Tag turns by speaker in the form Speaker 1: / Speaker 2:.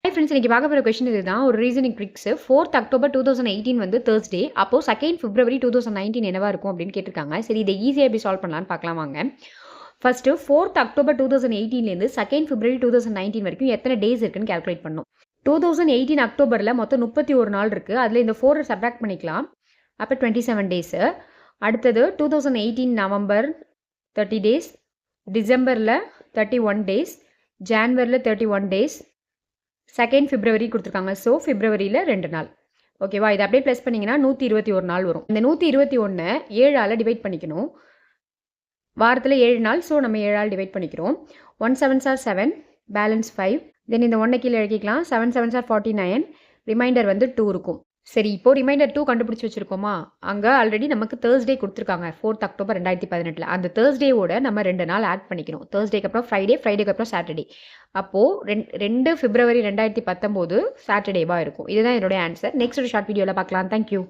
Speaker 1: Hi friends, இன்னைக்கு பார்க்க போகிற கொஸ்டின் இதுதான். ஒரு ரீசனிங் ட்ரிக்ஸ். 4th அக்டோபர் 2018 வந்து தேர்ஸ்டே. அப்போ 2nd பிப்ரவரி 2019 என்னவா இருக்கும் அப்படின்னு கேட்டிருக்காங்க. சரி, இதை ஈஸியாக எப்படி சால்வ் பண்ணலான்னு பார்க்கலாம் வாங்க. ஃபர்ஸ்ட்டு 4th அக்டோபர் 2018லேருந்து 2nd பிப்ரவரி 2019 வரைக்கும் எத்தனை டேஸ் இருக்குன்னு கேல்குலேட் பண்ணணும். 2018 அக்டோபரில் மொத்தம் 31 நாள் இருக்குது. அதில் இந்த 4 சப்ராக்ட் பண்ணிக்கலாம். அப்போ 27 டேஸு. அடுத்தது 2018 நவம்பர் 30 டேஸ், டிசம்பரில் 31 டேஸ், ஜான்வரியில் 31 டேஸ், 2nd பிப்ரவரி கொடுத்துருக்காங்க. ஸோ பிப்ரவரியில் 2 நாள். ஓகேவா? இதை அப்படியே ப்ளஸ் பண்ணிங்கன்னா 121 நாள் வரும். இந்த 121 7ஆல் டிவைட் பண்ணிக்கணும். வாரத்தில் 7 நாள். ஸோ நம்ம 7ஆல் டிவைட் பண்ணிக்கிறோம். 1 7s are 7, பேலன்ஸ் 5. தென் இந்த 1 கீழே எழுதிக்கலாம். 7 7s are 49, ரிமைண்டர் வந்து 2 இருக்கும். சரி, இப்போ ரிமைண்டர் 2 கண்டுபிடிச்சி வச்சிருக்கோமா? அங்கே ஆல்ரெடி நமக்கு தேர்ஸ்டே கொடுத்துருக்காங்க 4th அக்டோபர் 2018. அந்த தேர்ஸ்டேவோட நம்ம 2 நாள் ஆட் பண்ணிக்கணும். தேர்ஸ்டேக்கு அப்புறம் ஃப்ரைடே, ஃப்ரைடேக்கு அப்புறம் சாட்டர்டே. அப்போது 2 பிப்ரவரி 2019 சாட்டர்டேவாக இருக்கும். இதுதான் என்னுடைய ஆன்சர். நெக்ஸ்ட் ஒரு ஷார்ட் வீடியோவில் பார்க்கலாம். தேங்க்யூ.